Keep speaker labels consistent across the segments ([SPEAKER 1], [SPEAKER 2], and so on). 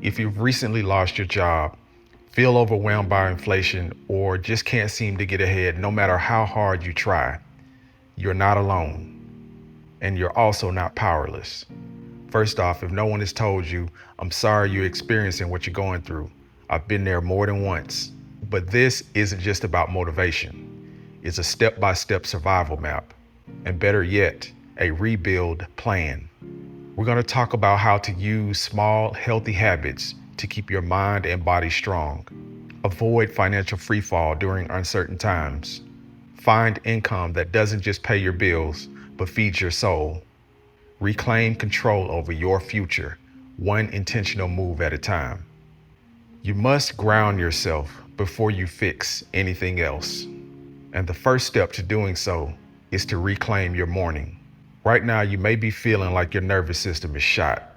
[SPEAKER 1] If you've recently lost your job, feel overwhelmed by inflation, or just can't seem to get ahead no matter how hard you try, you're not alone. And you're also not powerless. First off, if no one has told you, I'm sorry you're experiencing what you're going through. I've been there more than once. But this isn't just about motivation. It's a step-by-step survival map. And better yet, a rebuild plan. We're going to talk about how to use small, healthy habits to keep your mind and body strong. Avoid financial freefall during uncertain times. Find income that doesn't just pay your bills, but feeds your soul. Reclaim control over your future, one intentional move at a time. You must ground yourself before you fix anything else. And the first step to doing so is to reclaim your morning. Right now, you may be feeling like your nervous system is shot.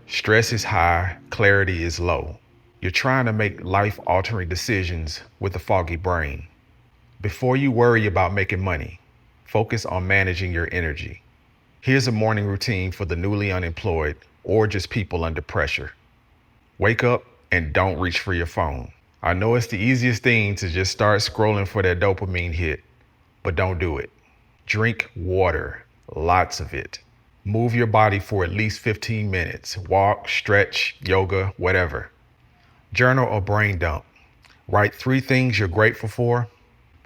[SPEAKER 1] Stress is high, clarity is low. You're trying to make life-altering decisions with a foggy brain. Before you worry about making money, focus on managing your energy. Here's a morning routine for the newly unemployed or just people under pressure. Wake up and don't reach for your phone. I know it's the easiest thing to just start scrolling for that dopamine hit, but don't do it. Drink water, lots of it. Move your body for at least 15 minutes. Walk, stretch, yoga, whatever. Journal or brain dump. Write 3 things you're grateful for,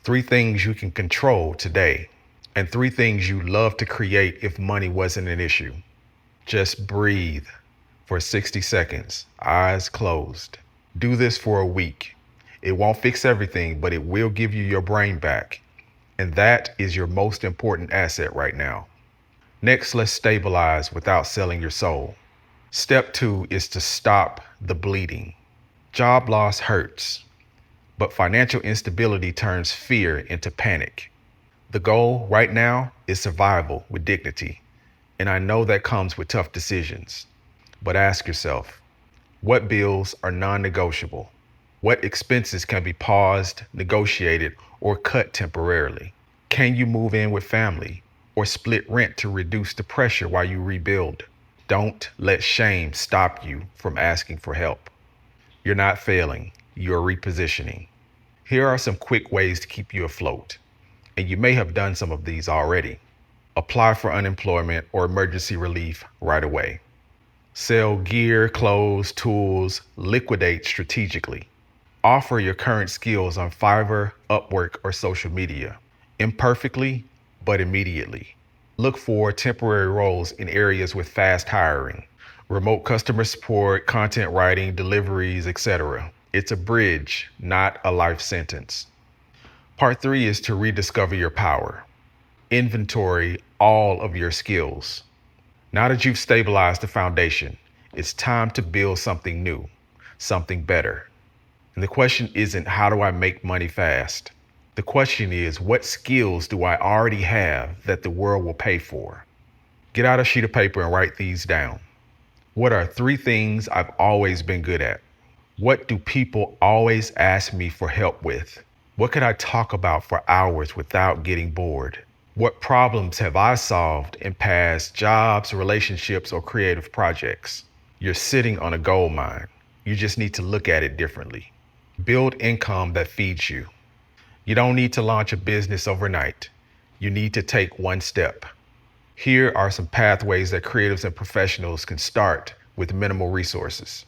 [SPEAKER 1] 3 things you can control today, and 3 things you'd love to create if money wasn't an issue. Just breathe for 60 seconds, eyes closed. Do this for a week. It won't fix everything, but it will give you your brain back. And that is your most important asset right now. Next, let's stabilize without selling your soul. Step 2 is to stop the bleeding. Job loss hurts, but financial instability turns fear into panic. The goal right now is survival with dignity. And I know that comes with tough decisions. But ask yourself, what bills are non-negotiable? What expenses can be paused, negotiated, or cut temporarily? Can you move in with family or split rent to reduce the pressure while you rebuild? Don't let shame stop you from asking for help. You're not failing, you're repositioning. Here are some quick ways to keep you afloat. And you may have done some of these already. Apply for unemployment or emergency relief right away. Sell gear, clothes, tools, liquidate strategically. Offer your current skills on Fiverr, Upwork, or social media. Imperfectly, but immediately. Look for temporary roles in areas with fast hiring. Remote customer support, content writing, deliveries, etc. It's a bridge, not a life sentence. Part 3 is to rediscover your power. Inventory all of your skills. Now that you've stabilized the foundation, it's time to build something new, something better. And the question isn't, how do I make money fast? The question is, what skills do I already have that the world will pay for? Get out a sheet of paper and write these down. What are 3 things I've always been good at? What do people always ask me for help with? What could I talk about for hours without getting bored? What problems have I solved in past jobs, relationships, or creative projects? You're sitting on a gold mine. You just need to look at it differently. Build income that feeds you. You don't need to launch a business overnight. You need to take one step. Here are some pathways that creatives and professionals can start with minimal resources.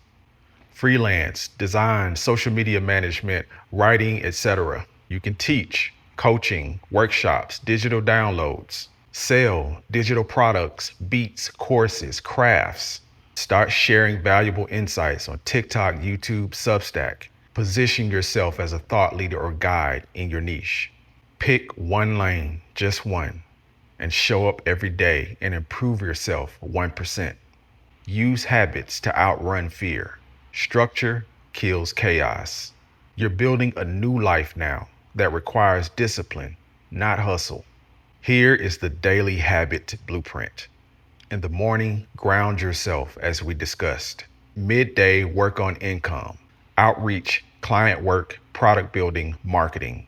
[SPEAKER 1] Freelance, design, social media management, writing, etc. You can teach, coaching, workshops, digital downloads, sell digital products, beats, courses, crafts. Start sharing valuable insights on TikTok, YouTube, Substack. Position yourself as a thought leader or guide in your niche. Pick one lane, just one, and show up every day and improve yourself 1%. Use habits to outrun fear. Structure kills chaos. You're building a new life now that requires discipline, not hustle. Here is the daily habit blueprint. In the morning, ground yourself as we discussed. Midday, work on income, outreach, client work, product building, marketing.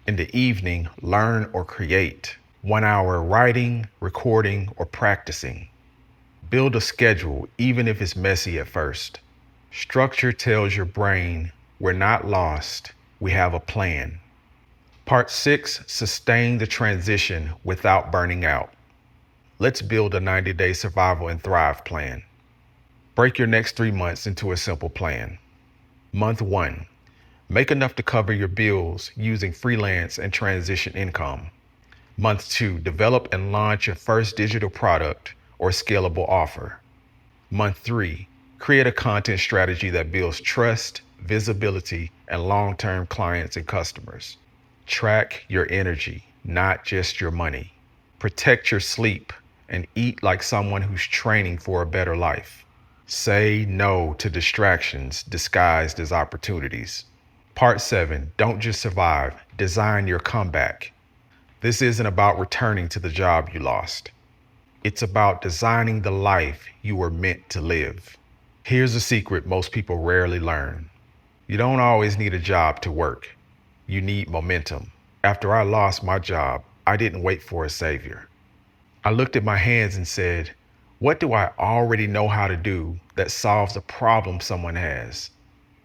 [SPEAKER 1] In the evening, learn or create. 1 hour writing, recording, or practicing. Build a schedule, even if it's messy at first. Structure tells your brain we're not lost, we have a plan. Part 6, sustain the transition without burning out. Let's build a 90-day survival and thrive plan. Break your next 3 months into a simple plan. Month 1, make enough to cover your bills using freelance and transition income. Month 2, develop and launch your first digital product or scalable offer. Month 3, create a content strategy that builds trust, visibility, and long-term clients and customers. Track your energy, not just your money. Protect your sleep and eat like someone who's training for a better life. Say no to distractions disguised as opportunities. Part 7, don't just survive, design your comeback. This isn't about returning to the job you lost. It's about designing the life you were meant to live. Here's a secret most people rarely learn. You don't always need a job to work. You need momentum. After I lost my job, I didn't wait for a savior. I looked at my hands and said, what do I already know how to do that solves a problem someone has?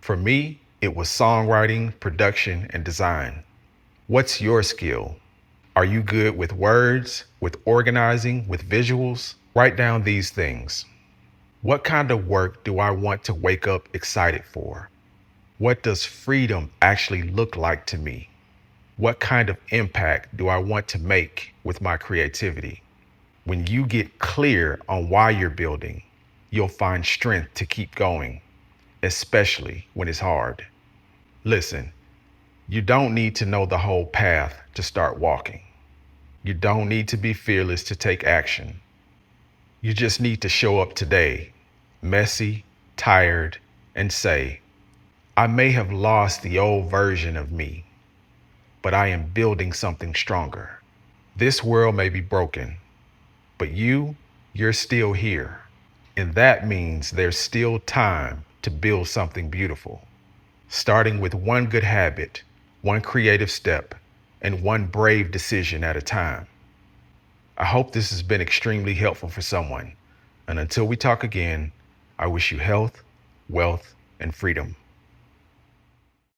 [SPEAKER 1] For me, it was songwriting, production, and design. What's your skill? Are you good with words, with organizing, with visuals? Write down these things. What kind of work do I want to wake up excited for? What does freedom actually look like to me? What kind of impact do I want to make with my creativity? When you get clear on why you're building, you'll find strength to keep going, especially when it's hard. Listen, you don't need to know the whole path to start walking. You don't need to be fearless to take action. You just need to show up today, messy, tired, and say, I may have lost the old version of me, but I am building something stronger. This world may be broken, but you're still here. And that means there's still time to build something beautiful. Starting with one good habit, one creative step, and one brave decision at a time. I hope this has been extremely helpful for someone. And until we talk again, I wish you health, wealth, and freedom.